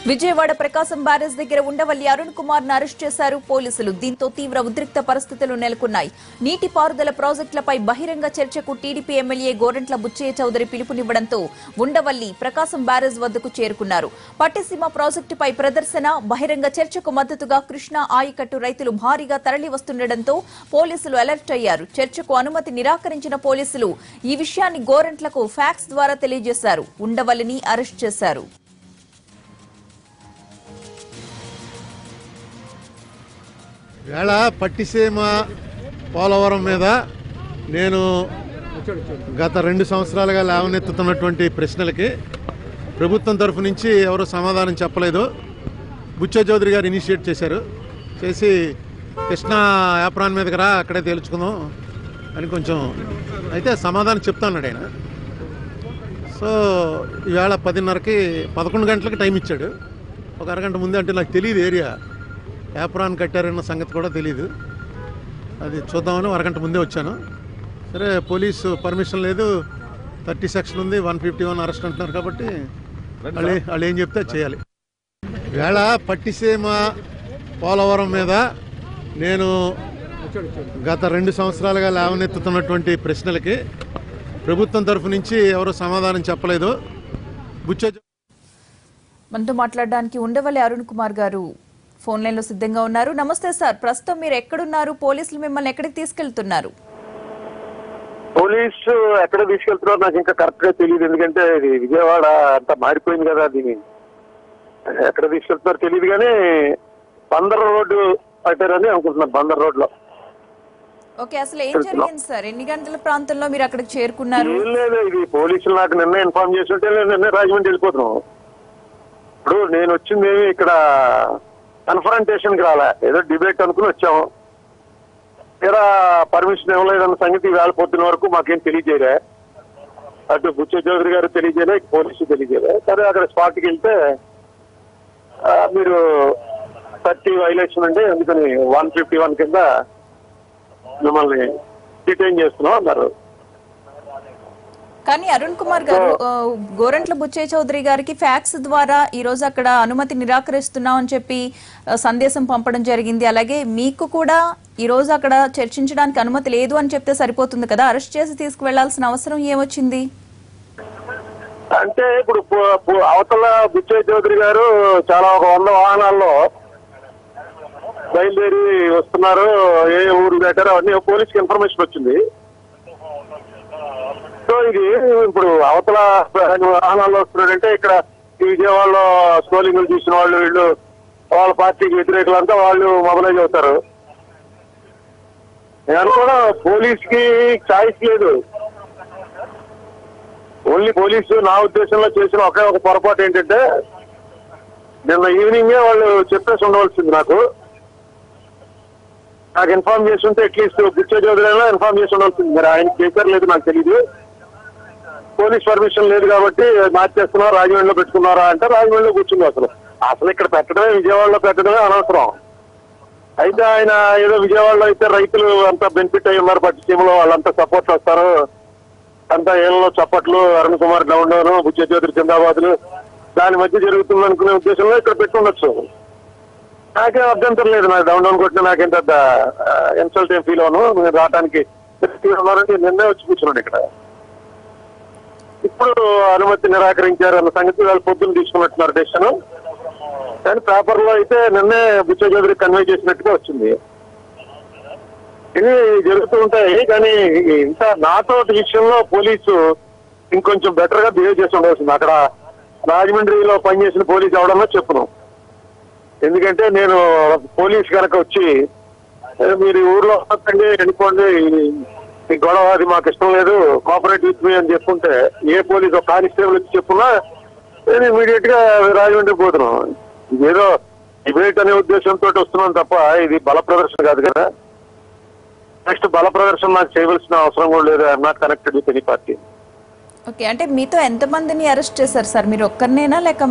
విజయవాడ ప్రకాశం barrage దగ్గర ఉండవల్లి అరుణ్ కుమార్ ను arrest చేశారు పోలీసులు. దీంతో తీవ్ర ఉద్రిక్త పరిస్థితులు నెలకొన్నాయి. నీటిపారుదల ప్రాజెక్టులపై బహిరంగ చర్చకు టీడీపీ ఎమ్మెల్యే గోరంట్ల బుచ్చయ్య చౌదరి పిలుపునివ్వడంతో ఉండవల్లి ప్రకాశం బ్యారేజ్ వద్దకు చేరుకున్నారు. పట్టిసీమ ప్రాజెక్టుపై ప్రదర్శన, బహిరంగ చర్చకు మద్దతుగా కృష్ణా ఆయకట్టు రైతులు భారీగా తరలి వస్తుండటంతో పోలీసులు అలర్ట్ అయ్యారు. చర్చకు అనుమతి నిరాకరించిన పోలీసులు ఈ విషయాన్ని గోరంట్లకు ఫ్యాక్స్ ద్వారా తెలియజేశారు. ఉండవల్లిని అరెస్ట్ చేశారు. వేళ పట్టిసీమ పోలవరం మీద నేను గత 2 సంవత్సరాలుగా లేవనెత్తుతున్నటువంటి ప్రశ్నలకి ప్రభుత్వం తరఫు నుంచి ఎవరు సమాధానం చెప్పలేదు. బుచ్చయ్య చౌదరి గారు ఇనిషియేట్ చేశారు. చేసి కృష్ణా యాప్రాన్ మీదకి రా, అక్కడే తేల్చుకుందాం అని కొంచెం అయితే సమాధానం చెప్తాన్నాడు ఆయన. సో ఈవేళ 10:30కి 11 గంటలకి టైం ఇచ్చాడు. ఒక అరగంట ముందే, అంటే నాకు తెలియదు ఏరియా యాప్రాన్ కట్టారన్న సంగతి కూడా తెలీదు. అది చూద్దామని అరగంట ముందే వచ్చాను. సరే, పోలీసు పర్మిషన్ లేదు, 30 సెక్షన్ ఉంది, 151 అరెస్ట్ అంటున్నారు కాబట్టి వాళ్ళు ఏం చెప్తే చేయాలి. వేళ పట్టిసీమ పోలవరం మీద నేను గత 2 సంవత్సరాలుగా లేవనెత్తుతున్నటువంటి ప్రశ్నలకి ప్రభుత్వం తరఫు నుంచి ఎవరు సమాధానం చెప్పలేదు. మనతో మాట్లాడడానికి ఉండవల్లి అరుణ్ కుమార్ గారు ఫోన్ లైన్ లో సిద్ధంగా ఉన్నారు. నమస్తే సార్, ప్రస్తుతం మీరు ఎక్కడున్నారు? పోలీసులు మిమ్మల్ని ఎక్కడికి తీసుకెళ్తున్నారు? పోలీసు ఎక్కడ తీసుకెళ్తున్నారు నాకు ఇంకా కరెక్ట్ గా తెలియదు. ఎందుకంటే విజయవాడ అంతా మారిపోయింది కదా, దీన్ని ఎక్కడ తీసుకెళ్తున్నారు తెలియదు. కానీ బందర్ రోడ్డు పెట్టారని అనుకుంటున్నారు. బందర్ రోడ్ లో. ఓకే, అసలు ఏం జరిగింది సార్? ఎన్ని గంటల ప్రాంతంలో మీరు అక్కడికి చేరుకున్నారు? ఏం లేదు, ఇది పోలీసులు నాకు నిన్న ఇన్ఫార్మ్ చేస్తుంటే నిన్న రాజమండ్రి వెళ్ళిపోతున్నాం. ఇప్పుడు నేను వచ్చింది ఇక్కడ కన్ఫరంటేషన్ కి రాలే, ఏదో డిబేట్ అనుకుని వచ్చాము. తీరా పర్మిషన్ ఇవ్వలేదన్న సంగతి వేళ పొద్దున వరకు మాకేం తెలియజేయలే. అటు బుచ్చయ్య చౌదరి గారు తెలియజేయలే, పోలీసు తెలియజేయలే. సరే, అక్కడ స్పాట్కి వెళ్తే మీరు 30 వైలేషన్ అంటే అందుకని 151 కింద మిమ్మల్ని డిటైన్ చేస్తున్నాం అన్నారు. కానీ అరుణ్ కుమార్ గారు, గోరంట్ల బుచ్చయ్య చౌదరి గారికి ఫ్యాక్స్ ద్వారా ఈ రోజు అక్కడ అనుమతి నిరాకరిస్తున్నాం అని చెప్పి సందేశం పంపడం జరిగింది. అలాగే మీకు కూడా ఈ రోజు అక్కడ చర్చించడానికి అనుమతి లేదు అని చెప్తే సరిపోతుంది కదా, అరెస్ట్ చేసి తీసుకువెళ్లాల్సిన అవసరం ఏమొచ్చింది? అంటే ఇప్పుడు అవతల బుచ్చయ్య చౌదరి గారు చాలా ఒక 100 వాహనాల్లో బయలుదేరి వస్తున్నారు. ఏ ఊరు పెట్టారో అవన్నీ పోలీసుకి ఇన్ఫర్మేషన్ వచ్చింది. సో ఇది ఇప్పుడు అవతల వాహనాల్లో వస్తున్నాడంటే ఇక్కడ ఈ విజయవాడలో స్కోలింగ్లు తీసిన వాళ్ళు, వీళ్ళు వాళ్ళ పార్టీకి వ్యతిరేకులంతా వాళ్ళు మొబలైజ్ అవుతారు. నేను కూడా పోలీస్కి ఛాయిస్ లేదు. ఓన్లీ పోలీసు నా ఉద్దేశంలో చేసిన ఒకే ఒక పొరపాటు ఏంటంటే నిన్న ఈవినింగే వాళ్ళు చెప్పేసి ఉండవలసింది. నాకు ఇన్ఫార్మ్ చేస్తుంటే అట్లీస్ట్ బుచ్చయ్య చౌదరి అయినా ఇన్ఫార్మ్ చేసి ఉండవలసింది. మరి ఆయన చేశారు లేదు నాకు తెలియదు. పోలీస్ పర్మిషన్ లేదు కాబట్టి మార్చేస్తున్నారు, రాజమండ్రిలో పెట్టుకున్నారా అంటే రాజమండ్రిలో కూర్చుంది. అసలు ఇక్కడ పెట్టడమే, విజయవాడలో పెట్టడమే అనవసరం. అయితే ఆయన ఏదో విజయవాడలో అయితే రైతులు అంతా బెనిఫిట్ అయ్యి ఉన్నారు, పట్టిసీమలో వాళ్ళంతా సపోర్ట్ వస్తారు, అంతా ఏళ్ళలో చప్పట్లు, అరుణ్ కుమార్ డౌన్ డౌన్, బుచ్చయ్య చౌదరి జిందాబాద్లు దాని మధ్య జరుగుతుంది అనుకునే ఉద్దేశంలో ఇక్కడ పెట్టుండొచ్చు. నాకేం అభ్యంతరం లేదు. నాకు డౌన్ డౌన్ కొట్టినా నాకేం పెద్ద ఇన్సల్ట్ ఏం ఫీల్ అవను. మీరు రావడానికి ఉన్నారంటే నిన్నే వచ్చి కూర్చున్నాను ఇక్కడ. ఇప్పుడు అనుమతి నిరాకరించారు అన్న సంగతి వాళ్ళు పొద్దున్న తీసుకున్నట్టున్నారు డెసిషన్. కానీ పేపర్లో అయితే నిన్నే బుచ్చయ్య చౌదరి కన్వే చేసినట్టుగా వచ్చింది. ఇవి జరుగుతూ ఉంటాయి. కానీ ఇంత నాతో విషయంలో పోలీసు ఇంకొంచెం బెటర్ గా బిహేవ్ చేసి ఉండవలసింది. అక్కడ రాజమండ్రిలో పనిచేసిన పోలీసు ఎవడన్నా చెప్పును. ఎందుకంటే నేను పోలీసు కనుక వచ్చి మీరు ఊర్లో వస్తుందండి, వెళ్ళిపోండి, ఈ గొడవ అది మాకు ఇష్టం లేదు, కోఆపరేట్ విత్ మీ అని చెప్పుంటే ఏ పోలీసు ఒక కానిస్టేబుల్ వచ్చి చెప్పున్నా నేను ఇమీడియట్ గా రాజమండ్రి పోతున్నాం. ఇదేదో డిబేట్ అనే ఉద్దేశంతో వస్తున్నాను తప్ప ఇది బల ప్రదర్శన కాదు కదా. నెక్స్ట్ బల ప్రదర్శన నాకు చేయవలసిన అవసరం కూడా లేదు. I'm not connected with any party. Okay, అంటే మీతో ఎంత మందిని అరెస్ట్ చేశారు సార్? మీరు ఒక్కరినేనా లేక?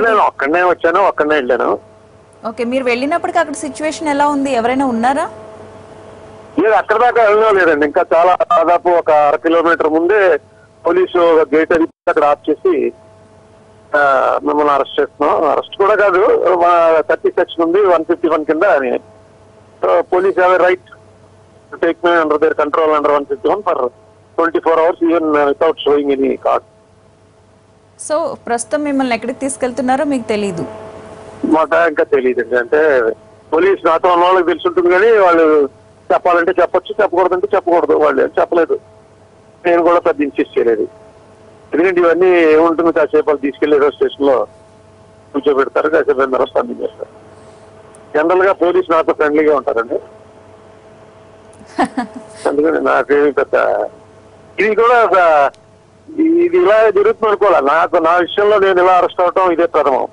నేను ఒక్కడనే వచ్చాను, ఒక్కడనే వెళ్ళాను. ఓకే, మీరు వెళ్ళినప్పటికీ అక్కడ సిచ్యువేషన్ ఎలా ఉంది? ఎవరైనా ఉన్నారా? లేదు, అక్కడ దాకా వెళ్ళినా లేదండి. ఇంకా చాలా దాదాపు ఒక 1/2 కిలోమీటర్ ముందే పోలీసు గేట్ అది అక్కడ ఆఫ్ చేసి మిమ్మల్ని అరెస్ట్ చేస్తున్నాం, అరెస్ట్ కూడా కాదు 30 సెక్షన్ ఉంది 151 కింద అని. So police have a right to take me under their control under 151 for 24 hours even without sowing any card. So ప్రస్తుతం మిమ్మల్ని ఎక్కడికి తీసుకెళ్తున్నారో మీకు తెలీదు? మాట ఇంకా తెలియదు. అంటే పోలీస్ నాతో ఉన్న వాళ్ళకి తెలిసి ఉంటుంది, కానీ వాళ్ళు చెప్పాలంటే చెప్పొచ్చు, చెప్పకూడదంటే చెప్పకూడదు. వాళ్ళు ఏం చెప్పలేదు, నేను కూడా పెద్ద ఇన్సిస్ట్ చేయలేదు. ఎందుకంటే ఇవన్నీ ఏముంటుంది, కాసేపు వాళ్ళు తీసుకెళ్లి ఏదో స్టేషన్ లో కూర్చోబెడతారు, కాసేపు అందరూ స్పందించేస్తారు. జనరల్ గా పోలీస్ నాతో ఫ్రెండ్లీగా ఉంటారండి, అందుకని నాకేమి పెద్ద ఇది కూడా ఇది ఇలా జరుగుతుంది అనుకోవాలి. నా విషయంలో నేను ఇలా అరెస్ట్ అవటం ఇదే ప్రథమం.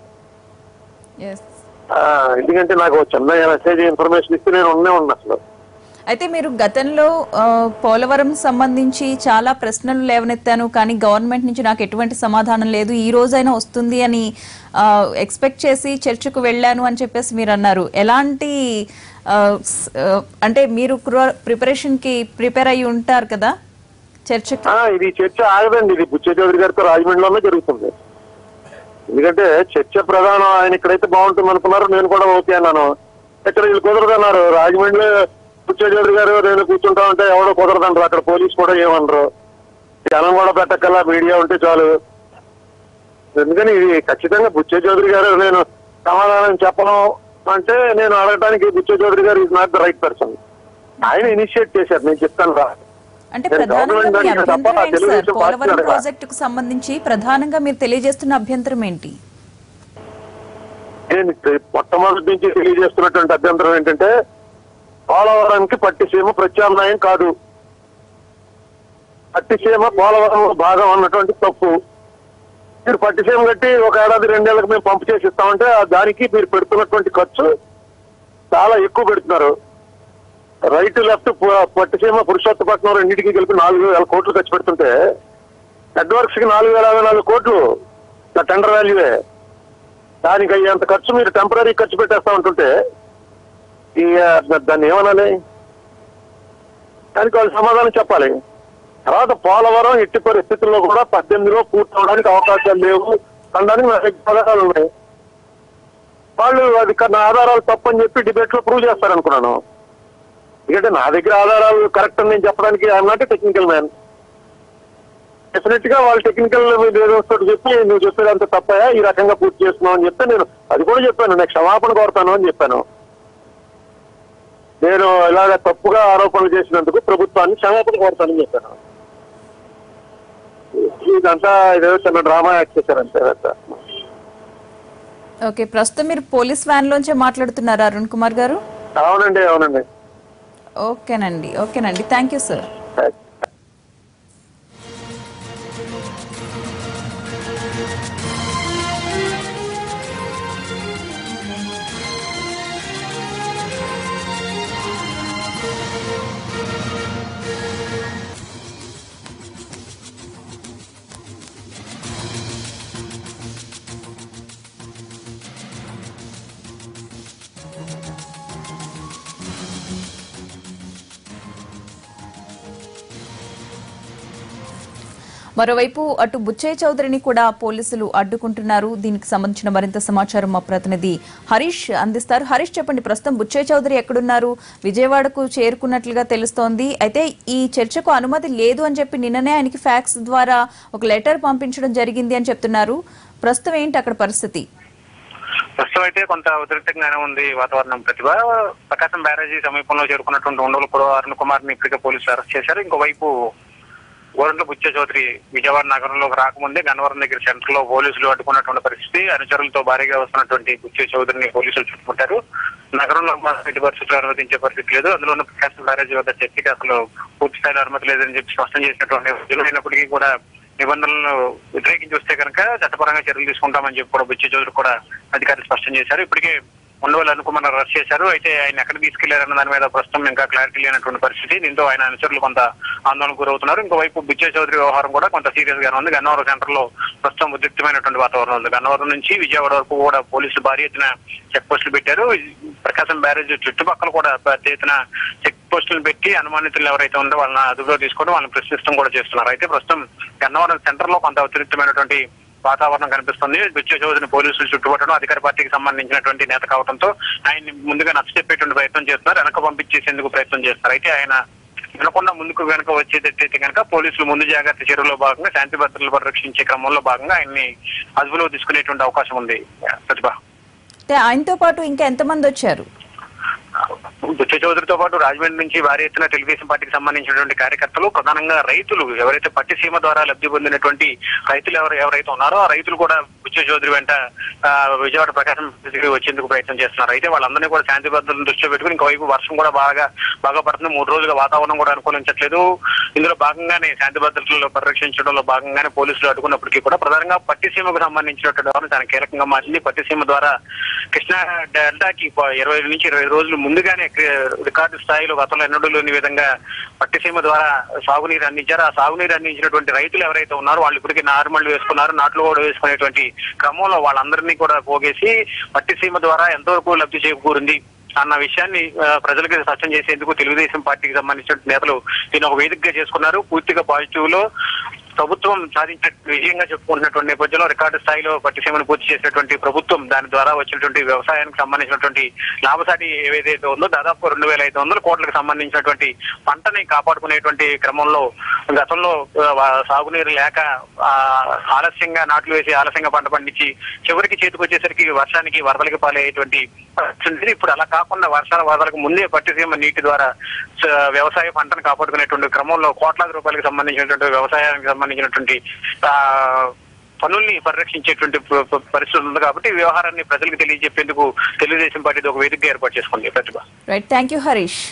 ఎందుకంటే నాకు చిన్న మెసేజ్ ఇన్ఫర్మేషన్ ఇస్తే నేను ఉన్నా అసలు. అయితే మీరు గతంలో పోలవరం సంబంధించి చాలా ప్రశ్నలు లేవనెత్తాను, కానీ గవర్నమెంట్ నుంచి నాకు ఎటువంటి సమాధానం లేదు, ఈ రోజైనా వస్తుంది అని ఎక్స్పెక్ట్ చేసి చర్చకు వెళ్ళాను అని చెప్పేసి మీరు అన్నారు. ఎలాంటి అంటే మీరు ప్రిపరేషన్ కి ప్రిపేర్ అయ్యి ఉంటారు కదా చర్చకి? ఇది చర్చ ఆగదండి, ఇది బుచ్చే చౌదరి గారితో రాజమండ్రిలోనే జరుగుతుంది. ఎందుకంటే చర్చ ప్రధానం. ఆయన ఇక్కడైతే బాగుంటుంది అనుకున్నారు, నేను కూడా ఓకే అన్నాను. ఇక్కడ వీళ్ళు కుదరదన్నారు. రాజమండ్రిలో బుచ్చే చౌదరి గారు నేను కూర్చుంటా ఉంటే ఎవడో కుదరదంటారు, అక్కడ పోలీసు కూడా ఏమనరు, జనం కూడా పెట్టక్కల్లా మీడియా ఉంటే చాలు. ఎందుకని ఇది ఖచ్చితంగా బుచ్చే చౌదరి గారు నేను సమాధానం చెప్పను అంటే నేను అడగడానికి బుచ్చే చౌదరి గారు is not the right person. ఆయన ఇనిషియేట్ చేశారు, నేను చెప్తాను రా. అంటే పోలవరం ప్రాజెక్టుకు సంబంధింంచి ప్రధానంగా మీరు తెలియజేస్తున్న అభ్యంతరం ఏంటి? నేను మొట్టమొదటి నుంచి తెలియజేస్తున్నటువంటి అభ్యంతరం ఏంటంటే, పోలవరానికి పట్టిసీమ ప్రత్యామ్నాయం కాదు. పట్టిసీమ పోలవరం భాగం అన్నటువంటి తప్పు. మీరు పట్టిసీమ కట్టి ఒక ఏడాది 2 ఏళ్ళకి మేము పంపు చేసి ఇస్తామంటే దానికి మీరు పెడుతున్నటువంటి ఖర్చు చాలా ఎక్కువ పెడుతున్నారు. రైట్ లెఫ్ట్ పట్టిసీమ పురుషోత్తపట్నం రెండింటికి కలిపి 4,000 కోట్లు ఖర్చు పెడుతుంటే నెట్వర్క్స్ కి 4,054 కోట్లు టెండర్ వాల్యూవే. దానికి అయ్యేంత ఖర్చు మీరు టెంపరీ ఖర్చు పెట్టేస్తా ఉంటుంటే దాన్ని ఏమనాలి? దానికి వాళ్ళు సమాధానం చెప్పాలి. తర్వాత పోలవరం ఎట్టి పరిస్థితుల్లో కూడా 18లో పూర్తవడానికి అవకాశాలు లేవు అనడానికి నా ఆధారాలు ఉన్నాయి. వాళ్ళు అది నా ఆధారాలు తప్పని చెప్పి డిబేట్ లో ప్రూవ్ చేస్తారనుకున్నాను. ఎందుకంటే నా దగ్గర ఆధారాలు కరెక్ట్ అని నేను చెప్పడానికి I'm not technical man. Definite గా వాళ్ళు టెక్నికల్ ఏదోతో చెప్పి నువ్వు చెప్పేదంత తప్పయా, ఈ రకంగా పూర్తి చేస్తున్నావు అని చెప్తే నేను అది కూడా చెప్పాను, నేను క్షమాపణ కోరుతాను అని చెప్పాను. నేను ఇలాగ తప్పుగా ఆరోపణలు చేసినందుకు ప్రభుత్వాన్ని క్షమాపణ కోరుతానని చెప్పాను. ఇదంతా ఇదేదో చిన్న డ్రామా యాక్ట్ చేశారంటే. ఓకే, ప్రస్తుతం మీరు పోలీస్ వ్యాన్ లోంచే మాట్లాడుతున్నారు అరుణ్ కుమార్ గారు? అవునండి, అవునండి. ఓకేనండి, థ్యాంక్ యూ సార్. మరోవైపు అటు బుచ్చయ్య చౌదరిని కూడా పోలీసులు అడ్డుకుంటున్నారు. దీనికి సంబంధించిన మరింత సమాచారం మా ప్రతినిధి హరీష్ అందిస్తారు. హరీష్, చెప్పండి, ప్రస్తుతం బుచ్చయ్య చౌదరి ఎక్కడున్నారు? విజయవాడకు చేరుకున్నట్లుగా తెలుస్తోంది. అయితే ఈ చర్చకు అనుమతి లేదు అని చెప్పి నిన్ననే ఆయనకి ఫ్యాక్స్ ద్వారా ఒక లెటర్ పంపించడం జరిగింది అని చెప్తున్నారు. ప్రస్తుతం ఏంటి అక్కడ పరిస్థితి? ప్రస్తుతం అయితే కొంత ఉద్రిక్తంగానే ఉంది వాతావరణం. ప్రతిభ ప్రకాశం బ్యారేజీ సమీపంలో చేరుకున్నటువంటి ఉండవలపూడి అరుణ్ కుమార్ ని ఇప్పటికే పోలీసులు అరెస్ట్ చేశారు. ఇంకోవైపు గోరంట్ల బుచ్చ చౌదరి విజయవాడ నగరంలోకి రాకముందే గన్నవరం దగ్గర సెంటర్ లో పోలీసులు అడ్డుకున్నటువంటి పరిస్థితి. అనుచరులతో భారీగా వస్తున్నటువంటి బుచ్చ చౌదరిని పోలీసులు చుట్టుముట్టారు. నగరంలో ఎట్టి పరిస్థితులు అనుమతించే పరిస్థితి లేదు. అందులోనూ ప్రకాశం బ్యారేజీ వద్ద చర్చకి అసలు పూర్తి స్థాయిలో అనుమతి లేదని చెప్పి స్పష్టం చేసినటువంటి అయినప్పటికీ కూడా నిబంధనలను వ్యతిరేకించి వస్తే కనుక చట్టపరంగా చర్యలు తీసుకుంటామని చెప్పి కూడా బుచ్చ చౌదరి కూడా అధికారులు స్పష్టం చేశారు. ఇప్పటికే ఉండవల్లి అరుణ్ కుమార్ అరెస్ట్ చేశారు. అయితే ఆయన ఎక్కడ తీసుకెళ్లారన్న దాని మీద ప్రస్తుతం ఇంకా క్లారిటీ లేనటువంటి పరిస్థితి. దీంతో ఆయన అనుచరులు కొంత ఆందోళనకు గురవుతున్నారు. ఇంకోవైపు బుచ్చ చౌదరి వ్యవహారం కూడా కొంత సీరియస్ గానే ఉంది. గన్నవరం సెంటర్ లో ప్రస్తుతం ఉద్రిక్తమైనటువంటి వాతావరణం ఉంది. గన్నవరం నుంచి విజయవాడ వరకు కూడా పోలీసులు భారీ ఎత్తున చెక్ పోస్టులు పెట్టారు. ప్రకాశం బ్యారేజ్ చుట్టుపక్కల కూడా పెద్ద ఎత్తున చెక్ పోస్టులు పెట్టి అనుమానితులు ఎవరైతే ఉందో వాళ్ళని అదుపులో తీసుకొని వాళ్ళని ప్రశ్నిస్తాం కూడా చేస్తున్నారు. అయితే ప్రస్తుతం గన్నవరం సెంటర్ లో కొంత ఉద్రిక్తమైనటువంటి వాతావరణం కనిపిస్తుంది. బుచ్చ చౌదరిని పోలీసులు చుట్టుపట్టడం, అధికార పార్టీకి సంబంధించినటువంటి నేత కావడంతో ఆయన్ని ముందుగా నచ్చచెప్పేటువంటి ప్రయత్నం చేస్తున్నారు, వెనక పంపించేసేందుకు ప్రయత్నం చేస్తారు. అయితే ఆయన వినకుండా ముందుకు వెనక వచ్చేటట్టయితే కనుక పోలీసులు ముందు జాగ్రత్త చర్యలో భాగంగా శాంతి భద్రతలు పరిరక్షించే క్రమంలో భాగంగా ఆయన్ని అదుపులో తీసుకునేటువంటి అవకాశం ఉంది. ప్రతిభ, ఆయనతో పాటు ఇంకా ఎంతమంది వచ్చారు? బుచ్చ చౌదరితో పాటు రాజమండ్రి నుంచి భారీ ఎత్తున తెలుగుదేశం పార్టీకి సంబంధించినటువంటి కార్యకర్తలు, ప్రధానంగా రైతులు, ఎవరైతే పట్టిసీమ ద్వారా లబ్ధి పొందినటువంటి రైతులు ఎవరైతే ఉన్నారో ఆ రైతులు కూడా బుచ్చ చౌదరి వెంట విజయవాడ ప్రకాశం వచ్చేందుకు ప్రయత్నం చేస్తున్నారు. అయితే వాళ్ళందరినీ కూడా శాంతి భద్రతలను దృష్టిలో పెట్టుకుని ఇంకోవైపు వర్షం కూడా బాగా పడుతుంది. 3 రోజులుగా వాతావరణం కూడా అనుకూలించట్లేదు. ఇందులో భాగంగానే శాంతి భద్రతలు పరిరక్షించడంలో భాగంగానే పోలీసులు అడ్డుకున్నప్పటికీ కూడా ప్రధానంగా పట్టిసీమకు సంబంధించినటువంటి చాలా కీలకంగా మారింది. పట్టిసీమ ద్వారా కృష్ణా డెల్టాకి 20 నుంచి 20 రోజులు ముందుగానే రికార్డు స్థాయిలో గతంలో ఎన్నడూ లేని విధంగా పట్టిసీమ ద్వారా సాగునీరు అందించారు. ఆ సాగునీరు అందించినటువంటి రైతులు ఎవరైతే ఉన్నారో వాళ్ళు ఇప్పటికీ నార్మల్ వేసుకున్నారు, నాట్లు కూడా వేసుకునేటువంటి క్రమంలో వాళ్ళందరినీ కూడా పోగేసి పట్టిసీమ ద్వారా ఎంతవరకు లబ్ధి చేకూరింది అన్న విషయాన్ని ప్రజలకు స్పష్టం చేసేందుకు తెలుగుదేశం పార్టీకి సంబంధించిన నేతలు దీన్ని ఒక వేదికగా చేసుకున్నారు. పూర్తిగా పాజిటివ్ లో ప్రభుత్వం సాధించిన విజయంగా చెప్పుకుంటున్నటువంటి నేపథ్యంలో రికార్డు స్థాయిలో పట్టిసీమను పూర్తి చేసినటువంటి ప్రభుత్వం దాని ద్వారా వచ్చినటువంటి వ్యవసాయానికి సంబంధించినటువంటి లాభసాటి ఏదైతే ఉందో దాదాపు 2,500 కోట్లకు సంబంధించినటువంటి పంటని కాపాడుకునేటువంటి క్రమంలో గతంలో సాగునీరు లేక ఆలస్యంగా నాట్లు వేసి ఆలస్యంగా పంట పండించి చివరికి చేతికి వచ్చేసరికి వర్షానికి వరదలకి పాలయ్యేటువంటి ఇప్పుడు అలా కాకుండా వరదలకు ముందే పట్టిసీమ నీటి ద్వారా వ్యవసాయ పంటను కాపాడుకునేటువంటి క్రమంలో కోట్లాది రూపాయలకు సంబంధించినటువంటి వ్యవసాయానికి సంబంధించినటువంటి పనుల్ని పరిరక్షించేటువంటి పరిస్థితి ఉంది. కాబట్టి ఈ వ్యవహారాన్ని ప్రజలకు తెలియజెప్పేందుకు తెలుగుదేశం పార్టీ ఒక వేదికగా ఏర్పాటు చేసుకుంది. ప్రతిభ, రైట్, థ్యాంక్ యూ హరీష్.